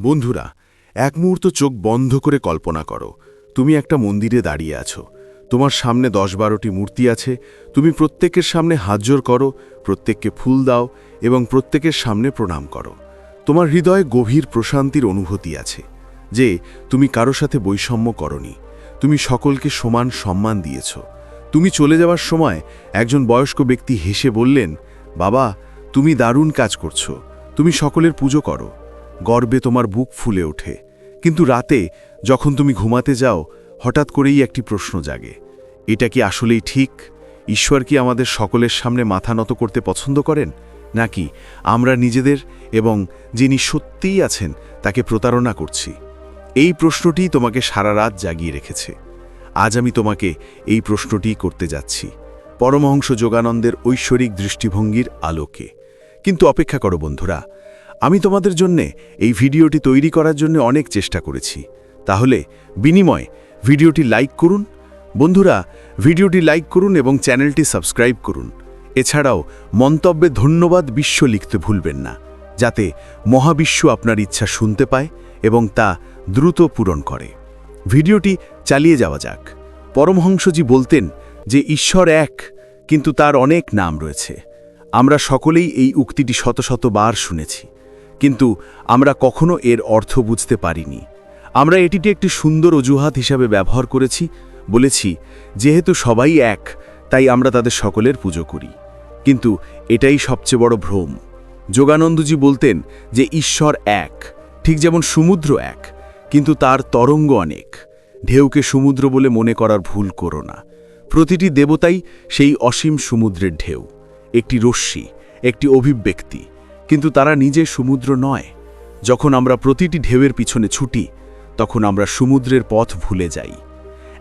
বন্ধুরা, এক মুহূর্ত চোখ বন্ধ করে কল্পনা করো, তুমি একটা মন্দিরে দাঁড়িয়ে আছো। তোমার সামনে ১০-১২টি মূর্তি আছে। তুমি প্রত্যেকের সামনে হাত জোড় করো, প্রত্যেককে ফুল দাও এবং প্রত্যেকের সামনে প্রণাম করো। তোমার হৃদয়ে গভীর প্রশান্তির অনুভূতি আছে যে তুমি কারো সাথে বৈষম্য করনি। তুমি সকলকে সমান সম্মান দিয়েছ। তুমি চলে যাওয়ার সময় একজন বয়স্ক ব্যক্তি হেসে বললেন, বাবা, তুমি দারুণ কাজ করছো, তুমি সকলের পুজো করো। গর্বে তোমার বুক ফুলে ওঠে। কিন্তু রাতে যখন তুমি ঘুমাতে যাও, হঠাৎ করেই একটি প্রশ্ন জাগে, এটা কি আসলেই ঠিক? ঈশ্বর কি আমাদের সকলের সামনে মাথা নত করতে পছন্দ করেন, নাকি আমরা নিজেদের এবং যিনি সত্যিই আছেন তাকে প্রতারণা করছি? এই প্রশ্নটিই তোমাকে সারা রাত জাগিয়ে রেখেছে। আজ আমি তোমাকে এই প্রশ্নটিই করতে যাচ্ছি, পরমহংস যোগানন্দের ঐশ্বরিক দৃষ্টিভঙ্গির আলোকে। কিন্তু অপেক্ষা করো বন্ধুরা, আমি তোমাদের জন্যে এই ভিডিওটি তৈরি করার জন্য অনেক চেষ্টা করেছি। তাহলে বিনিময়ে ভিডিওটি লাইক করুন। বন্ধুরা, ভিডিওটি লাইক করুন এবং চ্যানেলটি সাবস্ক্রাইব করুন। এছাড়াও মন্তব্যে ধন্যবাদ বিশ্ব লিখতে ভুলবেন না, যাতে মহাবিশ্ব আপনার ইচ্ছা শুনতে পায় এবং তা দ্রুত পূরণ করে। ভিডিওটি চালিয়ে যাওয়া যাক। পরমহংসজি বলতেন যে ঈশ্বর এক, কিন্তু তার অনেক নাম রয়েছে। আমরা সকলেই এই উক্তিটি শত শত বার শুনেছি, কিন্তু আমরা কখনো এর অর্থ বুঝতে পারিনি। আমরা এটিকে একটি সুন্দর অজুহাত হিসাবে ব্যবহার করেছি। বলেছি, যেহেতু সবাই এক, তাই আমরা তাদের সকলের পুজো করি। কিন্তু এটাই সবচেয়ে বড় ভ্রম। যোগানন্দজি বলতেন যে ঈশ্বর এক, ঠিক যেমন সমুদ্র এক, কিন্তু তার তরঙ্গ অনেক। ঢেউকে সমুদ্র বলে মনে করার ভুল করো না। প্রতিটি দেবতাই সেই অসীম সমুদ্রের ঢেউ, একটি রশ্মি, একটি অভিব্যক্তি, কিন্তু তারা নিজে সমুদ্র নয়। যখন আমরা প্রতিটি ঢেউয়ের পিছনে ছুটি, তখন আমরা সমুদ্রের পথ ভুলে যাই।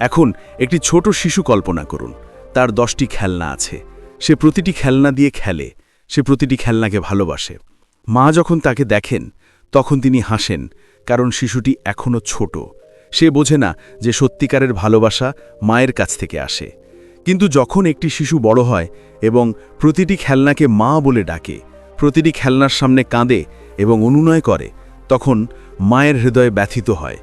এখন একটি ছোট শিশু কল্পনা করুন। তার 10টি খেলনা আছে। সে প্রতিটি খেলনা দিয়ে খেলে, সে প্রতিটি খেলনাকে ভালোবাসে। মা যখন তাকে দেখেন, তখন তিনি হাসেন, কারণ শিশুটি এখনও ছোট। সে বোঝে না যে সত্যিকারের ভালোবাসা মায়ের কাছ থেকে আসে। কিন্তু যখন একটি শিশু বড় হয় এবং প্রতিটি খেলনাকে মা বলে ডাকে, প্রতিটি খেলনার সামনে কাঁদে এবং অনুনয় করে, তখন মায়ের হৃদয়ে ব্যথিত হয়।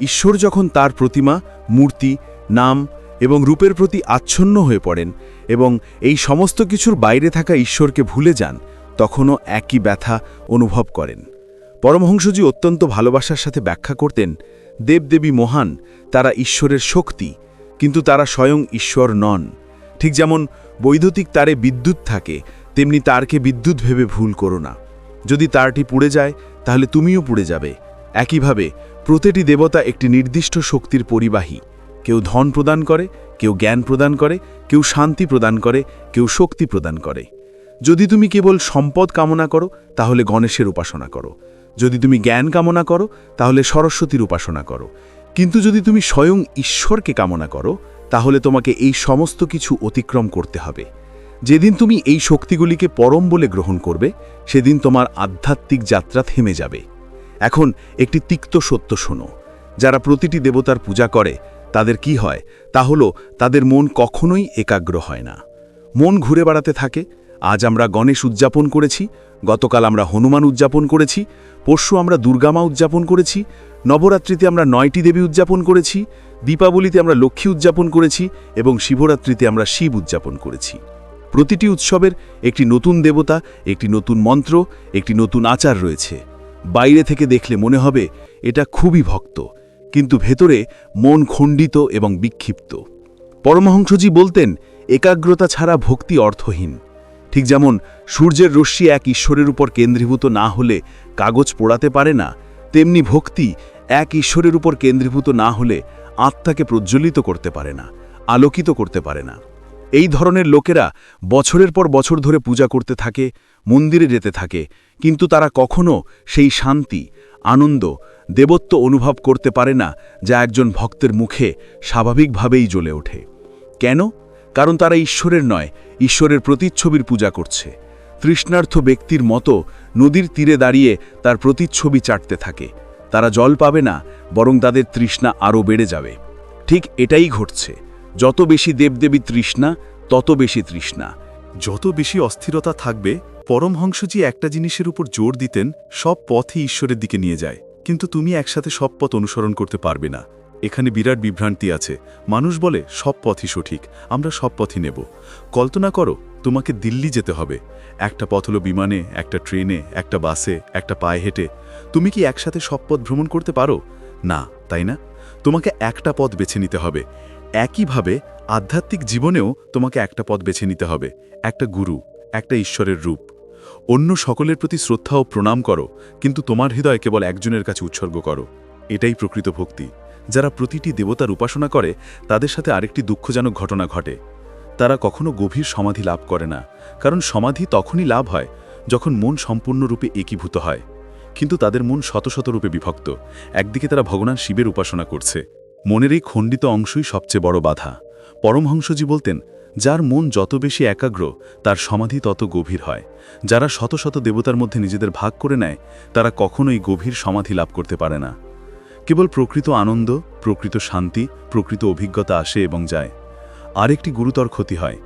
ঈশ্বর যখন তার প্রতিমা, মূর্তি, নাম এবং রূপের প্রতি আচ্ছন্ন হয়ে পড়েন এবং এই সমস্ত কিছুর বাইরে থাকা ঈশ্বরকে ভুলে যান, তখনও একই ব্যথা অনুভব করেন। পরমহংসজি অত্যন্ত ভালোবাসার সাথে ব্যাখ্যা করতেন, দেবদেবী মহান, তারা ঈশ্বরের শক্তি, কিন্তু তারা স্বয়ং ঈশ্বর নন। ঠিক যেমন বৈদ্যুতিক তারে বিদ্যুৎ থাকে, তেমনি তারকে বিদ্যুৎ ভেবে ভুল করো না। যদি তারটি পুড়ে যায়, তাহলে তুমিও পুড়ে যাবে। একইভাবে প্রতিটি দেবতা একটি নির্দিষ্ট শক্তির পরিবাহী। কেউ ধন প্রদান করে, কেউ জ্ঞান প্রদান করে, কেউ শান্তি প্রদান করে, কেউ শক্তি প্রদান করে। যদি তুমি কেবল সম্পদ কামনা করো, তাহলে গণেশের উপাসনা করো। যদি তুমি জ্ঞান কামনা করো, তাহলে সরস্বতীর উপাসনা করো। কিন্তু যদি তুমি স্বয়ং ঈশ্বরকে কামনা করো, তাহলে তোমাকে এই সমস্ত কিছু অতিক্রম করতে হবে। যেদিন তুমি এই শক্তিগুলিকে পরম বলে গ্রহণ করবে, সেদিন তোমার আধ্যাত্মিক যাত্রা থেমে যাবে। এখন একটি তিক্ত সত্য শোনো। যারা প্রতিটি দেবতার পূজা করে, তাদের কি হয় তা হলো, তাদের মন কখনোই একাগ্র হয় না। মন ঘুরে বেড়াতে থাকে। আজ আমরা গণেশ উদযাপন করেছি, গতকাল আমরা হনুমান উদযাপন করেছি, পরশু আমরা দুর্গামা উদযাপন করেছি, নবরাত্রিতে আমরা 9টি দেবী উদযাপন করেছি, দীপাবলিতে আমরা লক্ষ্মী উদযাপন করেছি এবং শিবরাত্রিতে আমরা শিব উদযাপন করেছি। প্রতিটি উৎসবের একটি নতুন দেবতা, একটি নতুন মন্ত্র, একটি নতুন আচার রয়েছে। বাইরে থেকে দেখলে মনে হবে এটা খুবই ভক্ত, কিন্তু ভেতরে মন খণ্ডিত এবং বিক্ষিপ্ত। পরমহংসজি বলতেন, একাগ্রতা ছাড়া ভক্তি অর্থহীন। ঠিক যেমন সূর্যের রশ্মি এক ঈশ্বরের উপর কেন্দ্রীভূত না হলে কাগজ পোড়াতে পারে না, তেমনি ভক্তি এক ঈশ্বরের উপর কেন্দ্রীভূত না হলে আত্মাকে প্রজ্বলিত করতে পারে না, আলোকিত করতে পারে না। এই ধরনের লোকেরা বছরের পর বছর ধরে পূজা করতে থাকে, মন্দিরে যেতে থাকে, কিন্তু তারা কখনো সেই শান্তি, আনন্দ, দেবত্ব অনুভব করতে পারে না যা একজন ভক্তের মুখে স্বাভাবিকভাবেই জ্বলে ওঠে। কেন? কারণ তারা ঈশ্বরের নয়, ঈশ্বরের প্রতিচ্ছবির পূজা করছে। তৃষ্ণার্থ ব্যক্তির মতো নদীর তীরে দাঁড়িয়ে তার প্রতিচ্ছবি চাটতে থাকে। তারা জল পাবে না, বরং তাদের তৃষ্ণা আরও বেড়ে যাবে। ঠিক এটাই ঘটছে। যত বেশি দেবদেবী তৃষ্ণা, তত বেশি তৃষ্ণা। যত বেশি অস্থিরতা থাকবে, পরমহংসজি একটা জিনিসের উপর জোর দিতেন, সব পথই ঈশ্বরের দিকে নিয়ে যায়। কিন্তু তুমি একসাথে সব পথ অনুসরণ করতে পারবে না। এখানে বিরাট বিভ্রান্তি আছে। মানুষ বলে সব পথই সঠিক, আমরা সব পথই নেব। কল্পনা করো তোমাকে দিল্লি যেতে হবে। একটা পথ হলো বিমানে, একটা ট্রেনে, একটা বাসে, একটা পায়ে হেঁটে। তুমি কি একসাথে সব পথ ভ্রমণ করতে পারো? না, তাই না? তোমাকে একটা পথ বেছে নিতে হবে। একইভাবে আধ্যাত্মিক জীবনেও তোমাকে একটা পথ বেছে নিতে হবে, একটা গুরু, একটা ঈশ্বরের রূপ। অন্য সকলের প্রতি শ্রদ্ধা ও প্রণাম করো, কিন্তু তোমার হৃদয় কেবল একজনের কাছে উৎসর্গ করো। এটাই প্রকৃত ভক্তি। যারা প্রতিটি দেবতার উপাসনা করে তাদের সাথে আরেকটি দুঃখজনক ঘটনা ঘটে। তারা কখনো গভীর সমাধি লাভ করে না, কারণ সমাধি তখনই লাভ হয় যখন মন সম্পূর্ণরূপে একীভূত হয়। কিন্তু তাদের মন শত শত রূপে বিভক্ত। একদিকে তারা ভগবান শিবের উপাসনা করছে। মনের এই খণ্ডিত অংশই সবচেয়ে বড় বাধা। পরমহংসজি বলতেন, যার মন যত বেশি একাগ্র তার সমাধি তত গভীর হয়। যারা শত শত দেবতার মধ্যে নিজেদের ভাগ করে নেয় তারা কখনোই গভীর সমাধি লাভ করতে পারে না। কেবল প্রকৃত আনন্দ, প্রকৃত শান্তি, প্রকৃত অভিজ্ঞতা আসে এবং যায়। আরেকটি গুরুতর ক্ষতি হয়।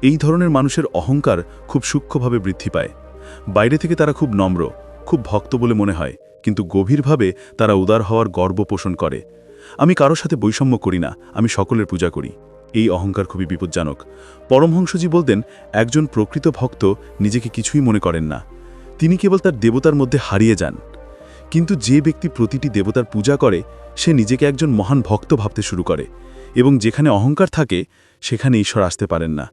এই ধরনের মানুষের অহংকার খুব সূক্ষ্মভাবে বৃদ্ধি পায়। বাইরে থেকে তারা খুব নম্র, খুব ভক্ত বলে মনে হয়, কিন্তু গভীরভাবে তারা উদার হওয়ার গর্ব পোষণ করে। আমি কারো সাথে বৈষম্য করি না, আমি সকলের পূজা করি। এই অহংকার খুবই বিপজ্জনক। পরমহংসজি বলতেন, একজন প্রকৃত ভক্ত নিজেকে কিছুই মনে করেন না। তিনি কেবল তার দেবতার মধ্যে হারিয়ে যান। কিন্তু যে ব্যক্তি প্রতিটি দেবতার পূজা করে সে নিজেকে একজন মহান ভক্ত ভাবতে শুরু করে, এবং যেখানে অহংকার থাকে সেখানে ঈশ্বর আসতে পারেন না।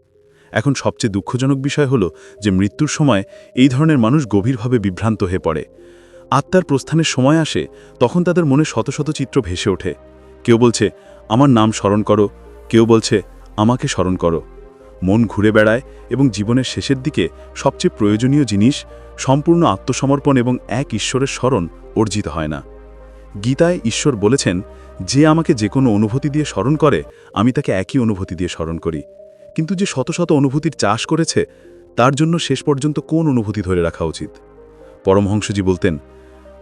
এখন সবচেয়ে দুঃখজনক বিষয় হলো যে মৃত্যুর সময় এই ধরনের মানুষ গভীরভাবে বিভ্রান্ত হয়ে পড়ে। আত্মার প্রস্থানের সময় আসে, তখন তাদের মনে শত শত চিত্র ভেসে ওঠে। কেউ বলছে, আমার নাম স্মরণ করো, কেউ বলছে, আমাকে স্মরণ করো। মন ঘুরে বেড়ায় এবং জীবনের শেষের দিকে সবচেয়ে প্রয়োজনীয় জিনিস, সম্পূর্ণ আত্মসমর্পণ এবং এক ঈশ্বরের স্মরণ অর্জিত হয় না। গীতায় ঈশ্বর বলেছেন, যে আমাকে যে কোনো অনুভূতি দিয়ে স্মরণ করে আমি তাকে একই অনুভূতি দিয়ে স্মরণ করি। কিন্তু যে শত শত অনুভূতির চাষ করেছে তার জন্য শেষ পর্যন্ত কোন অনুভূতি ধরে রাখা উচিত? পরমহংসজি বলতেন,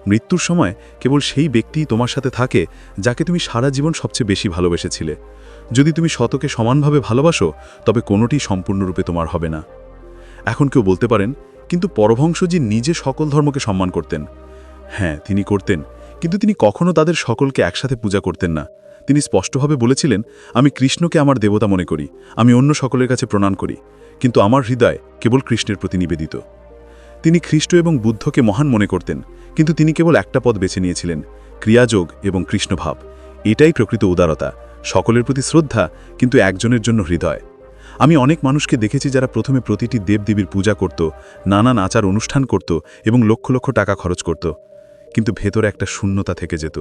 মৃত্যুর সময় কেবল সেই ব্যক্তিই তোমার সাথে থাকে যাকে তুমি সারা জীবন সবচেয়ে বেশি ভালোবেসেছিলে। যদি তুমি শতকে সমানভাবে ভালোবাসো তবে কোনোটি সম্পূর্ণরূপে তোমার হবে না। এখন কেউ বলতে পারেন, কিন্তু পরমহংসজি নিজে সকল ধর্মকে সম্মান করতেন। হ্যাঁ, তিনি করতেন, কিন্তু তিনি কখনো তাদের সকলকে একসাথে পূজা করতেন না। তিনি স্পষ্টভাবে বলেছিলেন, আমি কৃষ্ণকে আমার দেবতা মনে করি, আমি অন্য সকলের কাছে প্রণাম করি, কিন্তু আমার হৃদয় কেবল কৃষ্ণের প্রতি নিবেদিত। তিনি খ্রিস্ট এবং বুদ্ধকে মহান মনে করতেন, কিন্তু তিনি কেবল একটা পথ বেছে নিয়েছিলেন, ক্রিয়াযোগ এবং কৃষ্ণভাব। এটাই প্রকৃত উদারতা, সকলের প্রতি শ্রদ্ধা, কিন্তু একজনের জন্য হৃদয়। আমি অনেক মানুষকে দেখেছি যারা প্রথমে প্রতিটি দেবদেবীর পূজা করত, নানান আচার অনুষ্ঠান করত এবং লক্ষ লক্ষ টাকা খরচ করত, কিন্তু ভেতরে একটা শূন্যতা থেকে যেত।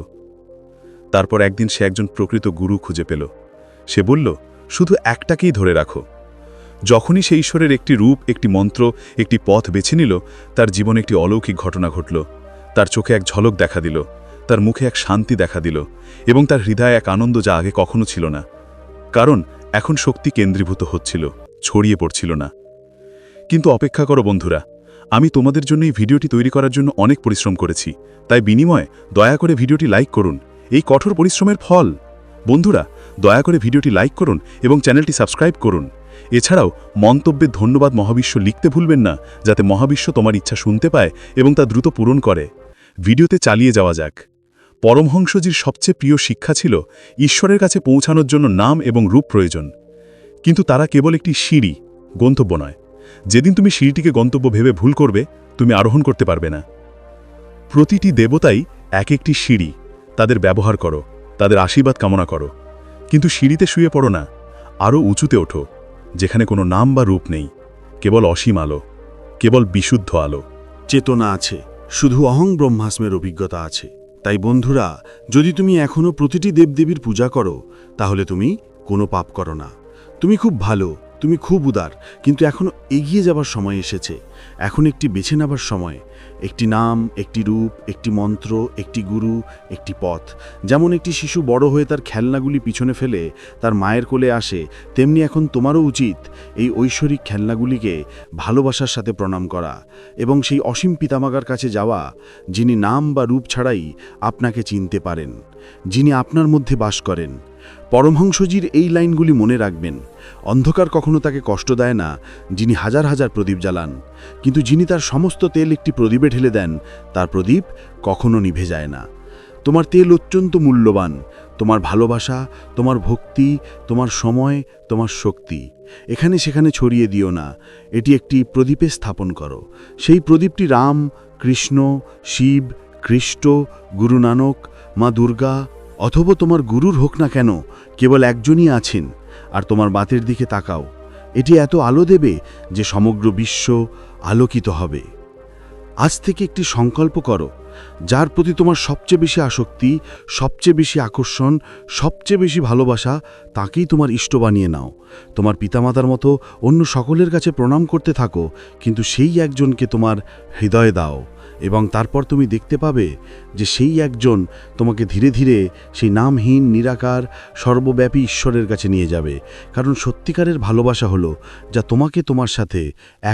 তারপর একদিন সে একজন প্রকৃত গুরু খুঁজে পেল। সে বলল, শুধু একটাকেই ধরে রাখো। যখনই সে ঈশ্বরের একটি রূপ, একটি মন্ত্র, একটি পথ বেছে নিল, তার জীবনে একটি অলৌকিক ঘটনা ঘটল। তার চোখে এক ঝলক দেখা দিল, তার মুখে এক শান্তি দেখা দিল, এবং তার হৃদয়ে এক আনন্দ যা আগে কখনো ছিল না। কারণ এখন শক্তি কেন্দ্রীভূত হচ্ছিল, ছড়িয়ে পড়ছিল না। কিন্তু অপেক্ষা করো বন্ধুরা, আমি তোমাদের জন্য এই ভিডিওটি তৈরি করার জন্য অনেক পরিশ্রম করেছি, তাই বিনিময়ে দয়া করে ভিডিওটি লাইক করুন। এই কঠোর পরিশ্রমের ফল। বন্ধুরা, দয়া করে ভিডিওটি লাইক করুন এবং চ্যানেলটি সাবস্ক্রাইব করুন। এছাড়াও মন্তব্যে ধন্যবাদ মহাবিশ্ব লিখতে ভুলবেন না, যাতে মহাবিশ্ব তোমার ইচ্ছা শুনতে পায় এবং তা দ্রুত পূরণ করে। ভিডিওতে চালিয়ে যাওয়া যাক। পরমহংসজির সবচেয়ে প্রিয় শিক্ষা ছিল, ঈশ্বরের কাছে পৌঁছানোর জন্য নাম এবং রূপ প্রয়োজন, কিন্তু তারা কেবল একটি সিঁড়ি, গন্তব্য নয়। যেদিন তুমি সিঁড়িটিকে গন্তব্য ভেবে ভুল করবে, তুমি আরোহণ করতে পারবে না। প্রতিটি দেবতাই এক একটি সিঁড়ি, তাদের ব্যবহার করো, তাদের আশীর্বাদ কামনা করো, কিন্তু সিঁড়িতে শুয়ে পড়ো না, আরও উঁচুতে ওঠো, যেখানে কোনো নাম বা রূপ নেই, কেবল অসীম আলো, কেবল বিশুদ্ধ আলো। চেতনা আছে, শুধু অহং ব্রহ্মাস্মের অভিজ্ঞতা আছে। তাই বন্ধুরা, যদি তুমি এখনও প্রতিটি দেবদেবীর পূজা করো, তাহলে তুমি কোনো পাপ করো না। তুমি খুব ভালো, তুমি খুব উদার, কিন্তু এখনও এগিয়ে যাবার সময় এসেছে। এখন একটি বেছে নেবার সময়, একটি নাম, একটি রূপ, একটি মন্ত্র, একটি গুরু, একটি পথ। যেমন একটি শিশু বড় হয়ে তার খেলনাগুলি পিছনে ফেলে তার মায়ের কোলে আসে, তেমনি এখন তোমারও উচিত এই ঐশ্বরিক খেলনাগুলিকে ভালোবাসার সাথে প্রণাম করা এবং সেই অসীম পিতামাতার কাছে যাওয়া, যিনি নাম বা রূপ ছাড়াই আপনাকে চিনতে পারেন, যিনি আপনার মধ্যে বাস করেন। পরমহংসজির এই লাইনগুলি মনে রাখবেন। অন্ধকার কখনো তাকে কষ্ট দেয় না, যিনি হাজার হাজার প্রদীপ জ্বালান, কিন্তু যিনি তার সমস্ত তেল একটি প্রদীপে ঢেলে দেন, তার প্রদীপ কখনো নিভে যায় না। তোমার তেল অত্যন্ত মূল্যবান, তোমার ভালোবাসা, তোমার ভক্তি, তোমার সময়, তোমার শক্তি এখানে সেখানে ছড়িয়ে দিও না, এটি একটি প্রদীপে স্থাপন করো। সেই প্রদীপটি রাম, কৃষ্ণ, শিব, খ্রিস্ট, গুরু নানক, মা দুর্গা অথবা তোমার গুরুর হোক না কেন, কেবল একজনই আছেন। আর তোমার বাতের দিকে তাকাও, এটি এত আলো দেবে যে সমগ্র বিশ্ব আলোকিত হবে। আজ থেকে একটি সংকল্প করো, যার প্রতি তোমার সবচেয়ে বেশি আসক্তি, সবচেয়ে বেশি আকর্ষণ, সবচেয়ে বেশি ভালোবাসা, তাকেই তোমার ইষ্ট বানিয়ে নাও। তোমার পিতামাতার মতো অন্য সকলের কাছে প্রণাম করতে থাকো, কিন্তু সেই একজনকে তোমার হৃদয়ে দাও, এবং তারপর তুমি দেখতে পাবে যে সেই একজন তোমাকে ধীরে ধীরে সেই নামহীন, নিরাকার, সর্বব্যাপী ঈশ্বরের কাছে নিয়ে যাবে। কারণ সত্যিকারের ভালোবাসা হলো যা তোমাকে তোমার সাথে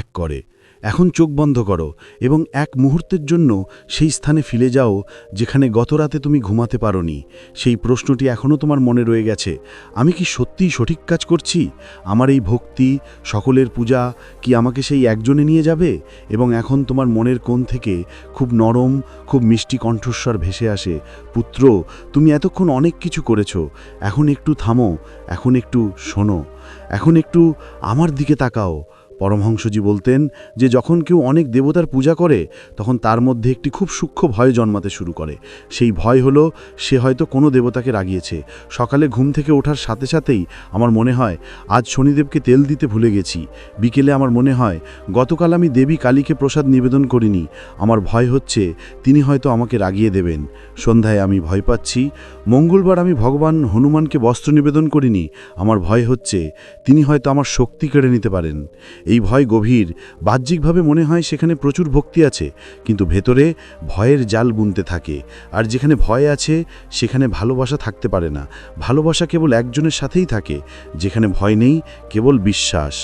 এক করে। এখন চোখ বন্ধ করো এবং এক মুহূর্তের জন্য সেই স্থানে ফিরে যাও যেখানে গত রাতে তুমি ঘুমাতে পারোনি। সেই প্রশ্নটি এখনও তোমার মনে রয়ে গেছে, আমি কি সত্যিই সঠিক কাজ করছি? আমার এই ভক্তি, সকলের পূজা কি আমাকে সেই একজনে নিয়ে যাবে? এবং এখন তোমার মনের কোণ থেকে খুব নরম, খুব মিষ্টি কণ্ঠস্বর ভেসে আসে, পুত্র, তুমি এতক্ষণ অনেক কিছু করেছো, এখন একটু থামো, এখন একটু শোনো, এখন একটু আমার দিকে তাকাও। পরমহংসজি বলতেন যে যখন কেউ অনেক দেবতার পূজা করে তখন তার মধ্যে একটি খুব সূক্ষ্ম ভয় জন্মাতে শুরু করে। সেই ভয় হলো সে হয়তো কোনো দেবতাকে রাগিয়েছে। সকালে ঘুম থেকে ওঠার সাথে সাথেই আমার মনে হয় আজ শনিদেবকে তেল দিতে ভুলে গেছি। বিকেলে আমার মনে হয় গতকাল আমি দেবী কালীকে প্রসাদ নিবেদন করিনি, আমার ভয় হচ্ছে তিনি হয়তো আমাকে রাগিয়ে দেবেন। সন্ধ্যায় আমি ভয় পাচ্ছি মঙ্গলবার আমি ভগবান হনুমানকে বস্ত্র নিবেদন করিনি, আমার ভয় হচ্ছে তিনি হয়তো আমার শক্তি কেড়ে নিতে পারেন। এই ভয় গভীর, বাহ্যিকভাবে মনে হয় সেখানে প্রচুর ভক্তি আছে, কিন্তু ভেতরে ভয়ের জাল বুনতে থাকে। আর যেখানে ভয় আছে সেখানে ভালোবাসা থাকতে পারে না। ভালোবাসা কেবল একজনের সাথেই থাকে, যেখানে ভয় নেই, কেবল বিশ্বাস।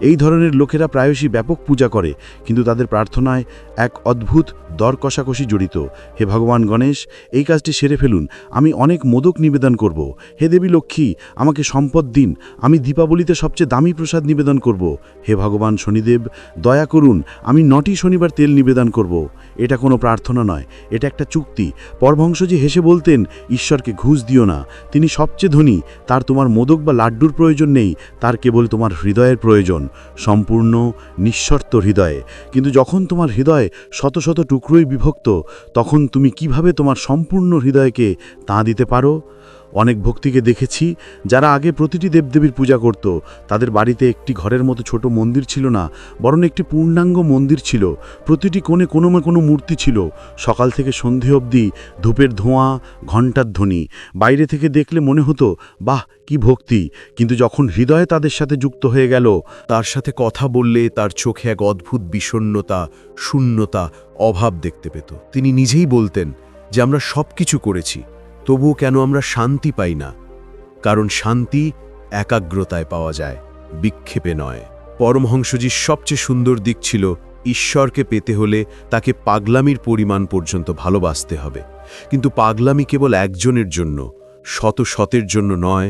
এই ধরনের লোকেরা প্রায়শই ব্যাপক পূজা করে, কিন্তু তাদের প্রার্থনায় এক অদ্ভুত দর কষাকষি জড়িত। হে ভগবান গণেশ, এই কাজটি সেরে ফেলুন, আমি অনেক মোদক নিবেদন করব। হে দেবী লক্ষ্মী, আমাকে সম্পদ দিন, আমি দীপাবলিতে সবচেয়ে দামি প্রসাদ নিবেদন করব। হে ভগবান শনিদেব, দয়া করুন, আমি 9টি শনিবার তেল নিবেদন করব। এটা কোনো প্রার্থনা নয়, এটা একটা চুক্তি। পরমহংসজি হেসে বলতেন, ঈশ্বরকে ঘুষ দিও না, তিনি সবচেয়ে ধনী, তার তোমার মোদক বা লাড্ডুর প্রয়োজন নেই, তার কেবল তোমার হৃদয়ের প্রয়োজন, সম্পূর্ণ নিঃশর্ত হৃদয়ে। কিন্তু যখন তোমার হৃদয় শত শত টুকরোই বিভক্ত, তখন তুমি কিভাবে তোমার সম্পূর্ণ হৃদয়কে তা দিতে পারো? অনেক ভক্তিকে দেখেছি যারা আগে প্রতিটি দেবদেবীর পূজা করত, তাদের বাড়িতে একটি ঘরের মতো ছোট মন্দির ছিল না, বরং একটি পূর্ণাঙ্গ মন্দির ছিল। প্রতিটি কোণে কোনো না কোনো মূর্তি ছিল। সকাল থেকে সন্ধে অবধি ধূপের ধোঁয়া, ঘণ্টার ধ্বনি। বাইরে থেকে দেখলে মনে হতো বাহ কি ভক্তি, কিন্তু যখন হৃদয়ে তাদের সাথে যুক্ত হয়ে গেল, তার সাথে কথা বললে তার চোখে এক অদ্ভুত বিষণ্ণতা, শূন্যতা, অভাব দেখতে পেত। তিনি নিজেই বলতেন যে আমরা সব কিছু করেছি, তবুও কেন আমরা শান্তি পাই না? কারণ শান্তি একাগ্রতায় পাওয়া যায়, বিক্ষেপে নয়। পরমহংসজির সবচেয়ে সুন্দর দিক ছিল ঈশ্বরকে পেতে হলে তাকে পাগলামির পরিমাণ পর্যন্ত ভালোবাসতে হবে। কিন্তু পাগলামি কেবল একজনের জন্য, শত শতের জন্য নয়।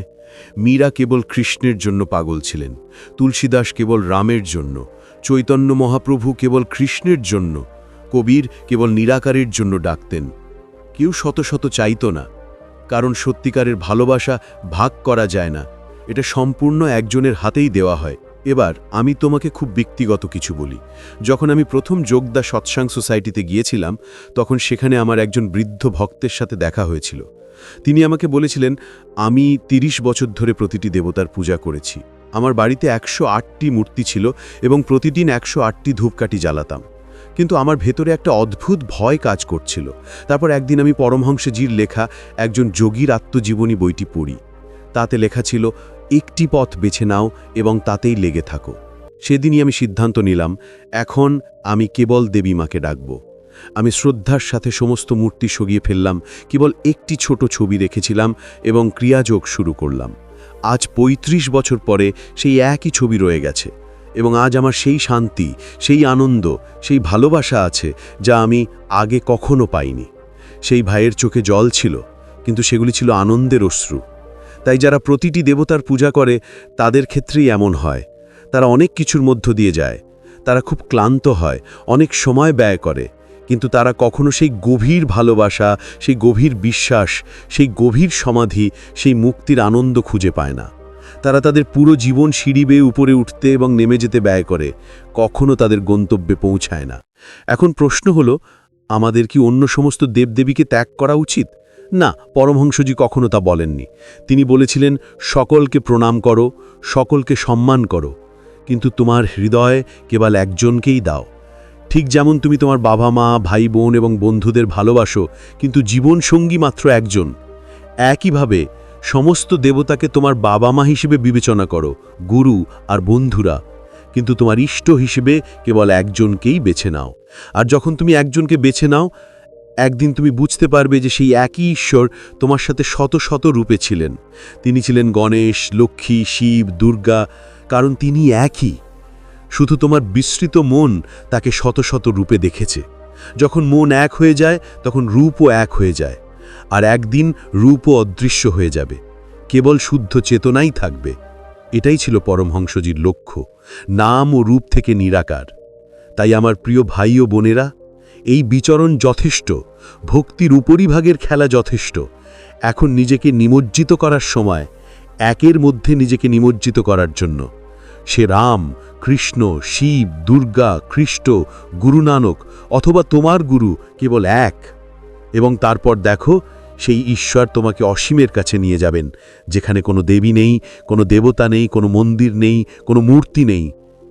মীরা কেবল কৃষ্ণের জন্য পাগল ছিলেন, তুলসীদাস কেবল রামের জন্য, চৈতন্য মহাপ্রভু কেবল কৃষ্ণের জন্য, কবির কেবল নিরাকারের জন্য ডাকতেন। কেউ শত শত চাইত না, কারণ সত্যিকারের ভালোবাসা ভাগ করা যায় না, এটা সম্পূর্ণ একজনের হাতেই দেওয়া হয়। এবার আমি তোমাকে খুব ব্যক্তিগত কিছু বলি। যখন আমি প্রথম যোগদা সৎসাং সোসাইটিতে গিয়েছিলাম, তখন সেখানে আমার একজন বৃদ্ধ ভক্তের সাথে দেখা হয়েছিল। তিনি আমাকে বলেছিলেন, আমি 30 বছর ধরে প্রতিটি দেবতার পূজা করেছি। আমার বাড়িতে 108টি মূর্তি ছিল এবং প্রতিদিন 108টি ধূপকাঠি জ্বালাতাম, কিন্তু আমার ভেতরে একটা অদ্ভুত ভয় কাজ করছিল। তারপর একদিন আমি পরমহংসজির লেখা একজন যোগীর আত্মজীবনী বইটি পড়ি। তাতে লেখা ছিল, একটি পথ বেছে নাও এবং তাতেই লেগে থাকো। সেদিনই আমি সিদ্ধান্ত নিলাম, এখন আমি কেবল দেবী মাকে ডাকব। আমি শ্রদ্ধার সাথে সমস্ত মূর্তি সরিয়ে ফেললাম, কেবল একটি ছোট ছবি রেখেছিলাম এবং ক্রিয়াযোগ শুরু করলাম। আজ 35 বছর পরে সেই একই ছবি রয়ে গেছে, এবং আজ আমার সেই শান্তি, সেই আনন্দ, সেই ভালোবাসা আছে যা আমি আগে কখনো পাইনি। সেই ভাইয়ের চোখে জল ছিল, কিন্তু সেগুলি ছিল আনন্দের অশ্রু। তাই যারা প্রতিটি দেবতার পূজা করে তাদের ক্ষেত্রেই এমন হয়। তারা অনেক কিছুর মধ্য দিয়ে যায়, তারা খুব ক্লান্ত হয়, অনেক সময় ব্যয় করে, কিন্তু তারা কখনো সেই গভীর ভালোবাসা, সেই গভীর বিশ্বাস, সেই গভীর সমাধি, সেই মুক্তির আনন্দ খুঁজে পায় না। তারা তাদের পুরো জীবন সিঁড়ি বেয়ে উপরে উঠতে এবং নেমে যেতে ব্যয় করে, কখনো তাদের গন্তব্যে পৌঁছায় না। এখন প্রশ্ন হলো, আমাদের কি অন্য সমস্ত দেবদেবীকে ত্যাগ করা উচিত? না, পরমহংসজি কখনো তা বলেননি। তিনি বলেছিলেন, সকলকে প্রণাম করো, সকলকে সম্মান করো, কিন্তু তোমার হৃদয় কেবল একজনকেই দাও। ঠিক যেমন তুমি তোমার বাবা মা, ভাই বোন এবং বন্ধুদের ভালোবাসো, কিন্তু জীবনসঙ্গী মাত্র একজন, একইভাবে সমস্ত দেবতাকে তোমার বাবা মা হিসেবে বিবেচনা করো, গুরু আর বন্ধুরা, কিন্তু তোমার ইষ্ট হিসেবে কেবল একজনকেই বেছে নাও। আর যখন তুমি একজনকে বেছে নাও, একদিন তুমি বুঝতে পারবে যে সেই একই ঈশ্বর তোমার সাথে শত শত রূপে ছিলেন। তিনি ছিলেন গণেশ, লক্ষ্মী, শিব, দুর্গা, কারণ তিনি একই। শুধু তোমার বিস্মৃত মন তাকে শত শত রূপে দেখেছে। যখন মন এক হয়ে যায়, তখন রূপও এক হয়ে যায়, আর একদিন রূপও অদৃশ্য হয়ে যাবে, কেবল শুদ্ধ চেতনাই থাকবে। এটাই ছিল পরমহংসজির লক্ষ্য, নাম ও রূপ থেকে নিরাকার। তাই আমার প্রিয় ভাই ও বোনেরা, এই বিচরণ যথেষ্ট, ভক্তির উপরিভাগের খেলা যথেষ্ট। এখন নিজেকে নিমজ্জিত করার সময়, একের মধ্যে নিজেকে নিমজ্জিত করার জন্য। সে রাম, কৃষ্ণ, শিব, দুর্গা, খ্রিস্ট, গুরু নানক অথবা তোমার গুরু কেবল এক। এবং তারপর দেখো, সেই ঈশ্বর তোমাকে অসীমের কাছে নিয়ে যাবেন, যেখানে কোনো দেবী নেই, কোনো দেবতা নেই, কোনো মন্দির নেই, কোনো মূর্তি নেই,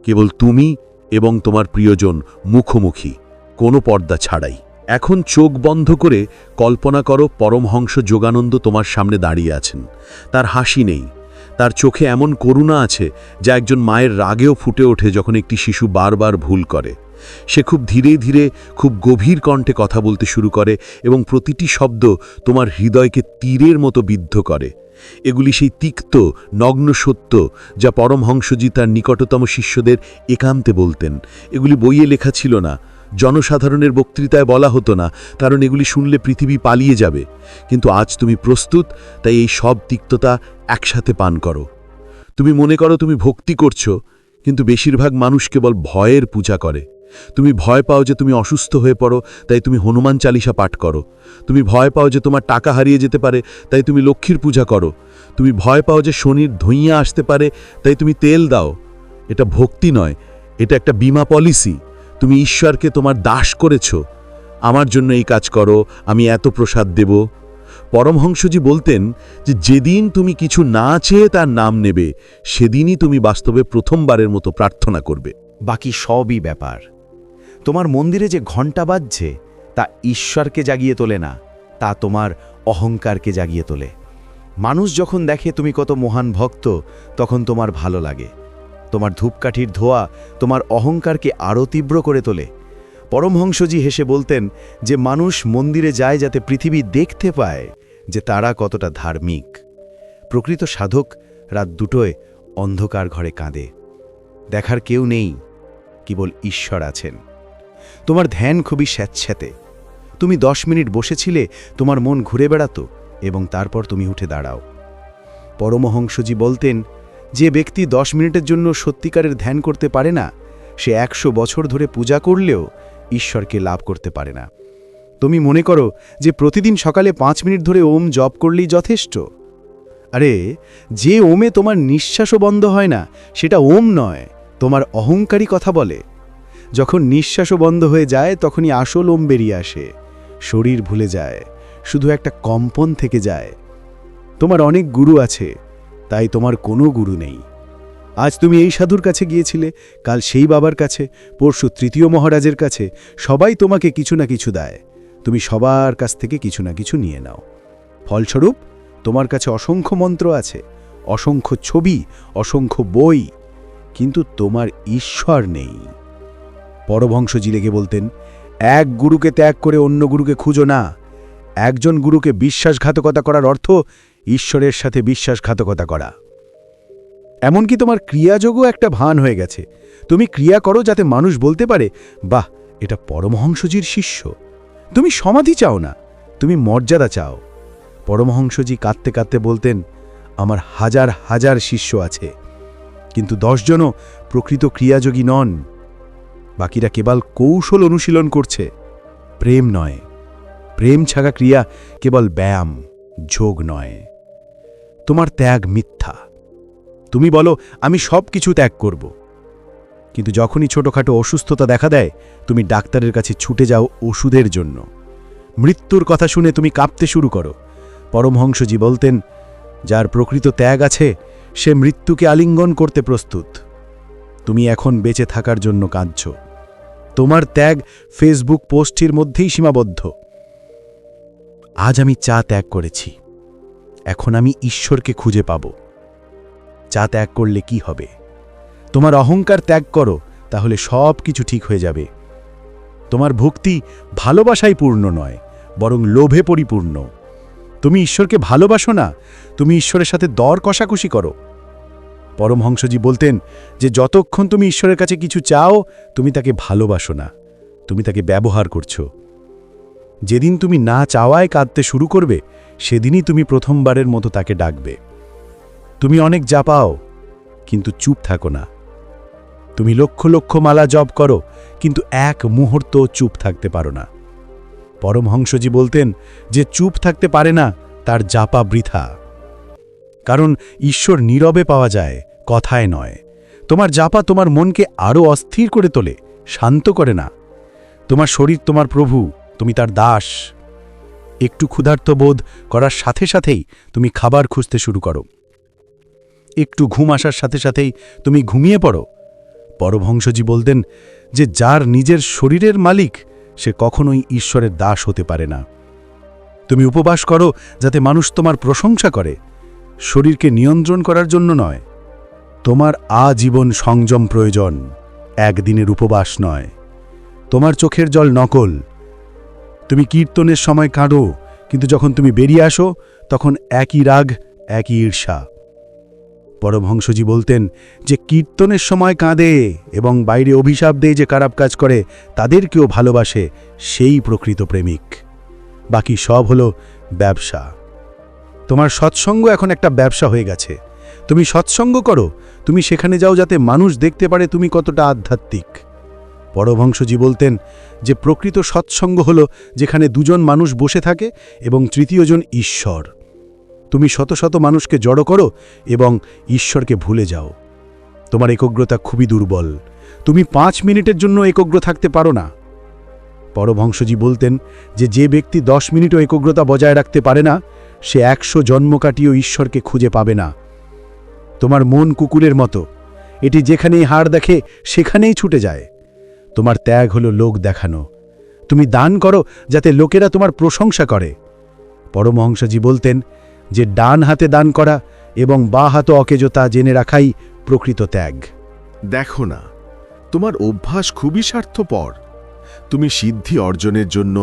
কেবল তুমি এবং তোমার প্রিয়জন মুখোমুখি, কোনো পর্দা ছাড়াই। এখন চোখ বন্ধ করে কল্পনা করো, পরমহংস যোগানন্দ তোমার সামনে দাঁড়িয়ে আছেন। তার হাসি নেই, তার চোখে এমন করুণা আছে যা একজন মায়ের রাগেও ফুটে ওঠে যখন একটি শিশু বারবার ভুল করে। সে খুব ধীরে ধীরে, খুব গভীর কণ্ঠে কথা বলতে শুরু করে এবং প্রতিটি শব্দ তোমার হৃদয়কে তীরের মতো বিদ্ধ করে। এগুলি সেই তিক্ত, নগ্ন সত্য যা পরমহংসজি তার নিকটতম শিষ্যদের একান্তে বলতেন। এগুলি বইয়ে লেখা ছিল না, জনসাধারণের বক্তৃতায় বলা হতো না, কারণ এগুলি শুনলে পৃথিবী পালিয়ে যাবে। কিন্তু আজ তুমি প্রস্তুত, তাই এই সব তিক্ততা একসাথে পান করো। তুমি মনে করো তুমি ভক্তি করছো, কিন্তু বেশিরভাগ মানুষ কেবল ভয়ের পূজা করে। তুমি ভয় পাও যে তুমি অসুস্থ হয়ে পড়ো, তাই তুমি হনুমান চালিসা পাঠ করো। তুমি ভয় পাও যে তোমার টাকা হারিয়ে যেতে পারে, তাই তুমি লক্ষ্মীর পূজা করো। তুমি ভয় পাও যে শনির ধইয়া আসতে পারে, তাই তুমি তেল দাও। এটা ভক্তি নয়, এটা একটা বীমা পলিসি। তুমি ঈশ্বরকে তোমার দাস করেছ। আমার জন্য এই কাজ করো, আমি এত প্রসাদ দেব। পরমহংসজি বলতেন যে যেদিন তুমি কিছু না চেয়ে তার নাম নেবে, সেদিনই তুমি বাস্তবে প্রথমবারের মতো প্রার্থনা করবে। বাকি সবই ব্যাপার। তোমার মন্দিরে যে ঘণ্টা বাজছে, তা ঈশ্বরকে জাগিয়ে তোলে না, তা তোমার অহংকারকে জাগিয়ে তোলে। মানুষ যখন দেখে তুমি কত মহান ভক্ত, তখন তোমার ভালো লাগে। তোমার ধূপকাঠির ধোঁয়া তোমার অহংকারকে আরও তীব্র করে তোলে। পরমহংসজি হেসে বলতেন যে মানুষ মন্দিরে যায় যাতে পৃথিবী দেখতে পায় যে তারা কতটা ধার্মিক। প্রকৃত সাধক রাত দুটোয় অন্ধকার ঘরে কাঁদে। দেখার কেউ নেই, কেবল ঈশ্বর আছেন। তোমার ধ্যান খুবই স্যাঁতস্যাঁতে। তুমি 10 মিনিট বসেছিলে, তোমার মন ঘুরে বেড়াতো এবং তারপর তুমি উঠে দাঁড়াও। পরমহংসজি বলতেন, যে ব্যক্তি 10 মিনিটের জন্য সত্যিকারের ধ্যান করতে পারে না, সে 100 বছর ধরে পূজা করলেও ঈশ্বরকে লাভ করতে পারে না। তুমি মনে করো যে প্রতিদিন সকালে 5 মিনিট ধরে ওম জপ করলেই যথেষ্ট। আরে, যে ওমে তোমার নিঃশ্বাসও বন্ধ হয় না, সেটা ওম নয়, তোমার অহংকারী কথা বলে। যখন নিঃশ্বাসও বন্ধ হয়ে যায়, তখনই আসল ওম বেরিয়ে আসে। শরীর ভুলে যায়, শুধু একটা কম্পন থেকে যায়। তোমার অনেক গুরু আছে, তাই তোমার কোনো গুরু নেই। আজ তুমি এই সাধুর কাছে গিয়েছিলে, কাল সেই বাবার কাছে, পরশু তৃতীয় মহারাজের কাছে। সবাই তোমাকে কিছু না কিছু দেয়, তুমি সবার কাছ থেকে কিছু না কিছু নিয়ে নাও। ফলস্বরূপ তোমার কাছে অসংখ্য মন্ত্র আছে, অসংখ্য ছবি, অসংখ্য বই, কিন্তু তোমার ঈশ্বর নেই। পরমহংসজি লেগে বলতেন, এক গুরুকে ত্যাগ করে অন্য গুরুকে খুঁজো না। একজন গুরুকে বিশ্বাসঘাতকতা করার অর্থ ঈশ্বরের সাথে বিশ্বাসঘাতকতা করা। এমনকি তোমার ক্রিয়াযোগও একটা ভান হয়ে গেছে। তুমি ক্রিয়া করো যাতে মানুষ বলতে পারে, বাহ, এটা পরমহংসজির শিষ্য। তুমি সমাধি চাও না, তুমি মর্যাদা চাও। পরমহংসজি কাঁদতে কাঁদতে বলতেন, আমার হাজার হাজার শিষ্য আছে, কিন্তু 10 জনও প্রকৃত ক্রিয়াযোগী নন। বাকিরা কেবল কৌশল অনুশীলন করছে। প্রেম নয়। প্রেম ছাড়া ক্রিয়া কেবল ব্যায়াম, যোগ নয়। তোমার ত্যাগ মিথ্যা। তুমি বলো আমি সব কিছু ত্যাগ করব, কিন্তু যখনই ছোটখাটো অসুস্থতা দেখা দেয় তুমি ডাক্তারের কাছে ছুটে যাও ওষুধের জন্য। মৃত্যুর কথা শুনে তুমি কাঁপতে শুরু করো। পরমহংসজি বলতেন, যার প্রকৃত ত্যাগ আছে সে মৃত্যুকে আলিঙ্গন করতে প্রস্তুত। তুমি এখন বেঁচে থাকার জন্য কাঁদছ। তোমার ত্যাগ ফেসবুক পোস্টটির মধ্যেই সীমাবদ্ধ। আজ আমি চা ত্যাগ করেছি, এখন আমি ঈশ্বরকে খুঁজে পাব। চা ত্যাগ করলে কি হবে? তোমার অহংকার ত্যাগ করো, তাহলে সব কিছু ঠিক হয়ে যাবে। তোমার ভক্তি ভালোবাসায় পূর্ণ নয়, বরং লোভে পরিপূর্ণ। তুমি ঈশ্বরকে ভালোবাসো না, তুমি ঈশ্বরের সাথে দর কষাকষি করো। পরমহংসজি বলতেন যে যতক্ষণ তুমি ঈশ্বরের কাছে কিছু চাও তুমি তাকে ভালোবাসো না, তুমি তাকে ব্যবহার করছো। যেদিন তুমি না চাওয়ায় কাঁদতে শুরু করবে সেদিনই তুমি প্রথমবারের মতো তাকে ডাকবে। তুমি অনেক জাপাও, কিন্তু চুপ থাকো না। তুমি লক্ষ লক্ষ মালা জপ করো, কিন্তু এক মুহূর্ত চুপ থাকতে পারো না। পরমহংসজি বলতেন যে চুপ থাকতে পারে না তার জাপা বৃথা। কারণ ঈশ্বর নীরবে পাওয়া যায়, কথায় নয়। তোমার জাপা তোমার মনকে আরও অস্থির করে তোলে, শান্ত করে না। তোমার শরীর তোমার প্রভু, তুমি তার দাস। একটু ক্ষুধার্ত বোধ করার সাথে সাথেই তুমি খাবার খুঁজতে শুরু করো। একটু ঘুম আসার সাথে সাথেই তুমি ঘুমিয়ে পড়ো। পরমহংসজি বলতেন যে যার নিজের শরীরের মালিক সে কখনোই ঈশ্বরের দাস হতে পারে না। তুমি উপবাস করো যাতে মানুষ তোমার প্রশংসা করে, শরীরকে নিয়ন্ত্রণ করার জন্য নয়। তোমার আজীবন সংযম প্রয়োজন, একদিনের উপবাস নয়। তোমার চোখের জল নকল। তুমি কীর্তনের সময় কাঁদো, কিন্তু যখন তুমি বেরিয়ে আসো তখন একই রাগ, একই ঈর্ষা। পরমহংসজি বলতেন যে কীর্তনের সময় কাঁদে এবং বাইরে অভিশাপ দেয় যে খারাপ কাজ করে তাদেরকেও ভালোবাসে, সেই প্রকৃত প্রেমিক। বাকি সব হলো ব্যবসা। তোমার সৎসঙ্গ এখন একটা ব্যবসা হয়ে গেছে। তুমি সৎসঙ্গ করো, তুমি সেখানে যাও যাতে মানুষ দেখতে পারে তুমি কতটা আধ্যাত্মিক। পরমহংসজি বলতেন যে প্রকৃত সৎসঙ্গ হলো যেখানে দুজন মানুষ বসে থাকে এবং তৃতীয়জন ঈশ্বর। তুমি শত শত মানুষকে জড়ো করো এবং ঈশ্বরকে ভুলে যাও। তোমার একগ্রতা খুবই দুর্বল। তুমি 5 মিনিটের জন্য একগ্র থাকতে পারো না। পরমহংসজি বলতেন যে যে ব্যক্তি 10 মিনিটও একগ্রতা বজায় রাখতে পারে না সে 100 জন্ম কাটিয়েও ঈশ্বরকে খুঁজে পাবে না। তোমার মন কুকুরের মতো, এটি যেখানেই হাড় দেখে সেখানেই ছুটে যায়। তোমার ত্যাগ হলো লোক দেখানো। তুমি দান করো যাতে লোকেরা তোমার প্রশংসা করে। পরমহংসজি বলতেন যে ডান হাতে দান করা এবং বা হাত অকেজতা জেনে রাখাই প্রকৃত ত্যাগ। দেখো না, তোমার অভ্যাস খুবই স্বার্থপর। তুমি সিদ্ধি অর্জনের জন্য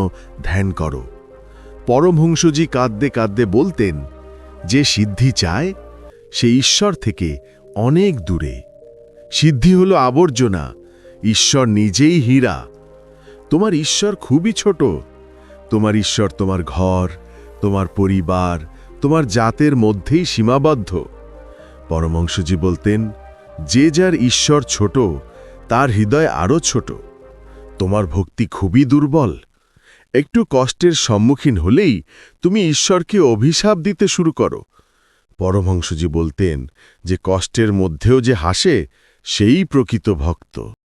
ধ্যান করো। পরমহংসজি কাঁদতে কাঁদতে বলতেন যে সিদ্ধি চায় সে ঈশ্বর থেকে অনেক দূরে। সিদ্ধি হলো আবর্জনা, ঈশ্বর নিজেই হীরা। তোমার ঈশ্বর খুবই ছোট। তোমার ঈশ্বর তোমার ঘর, তোমার পরিবার, তোমার জাতের মধ্যেই সীমাবদ্ধ। পরমহংসজি বলতেন যে যার ঈশ্বর ছোট তার হৃদয় আরও ছোট। তোমার ভক্তি খুবই দুর্বল। একটু কষ্টের সম্মুখীন হলেই তুমি ঈশ্বরকে অভিশাপ দিতে শুরু করো। পরমহংসজি বলতেন যে কষ্টের মধ্যেও যে হাসে সেই প্রকৃত ভক্ত।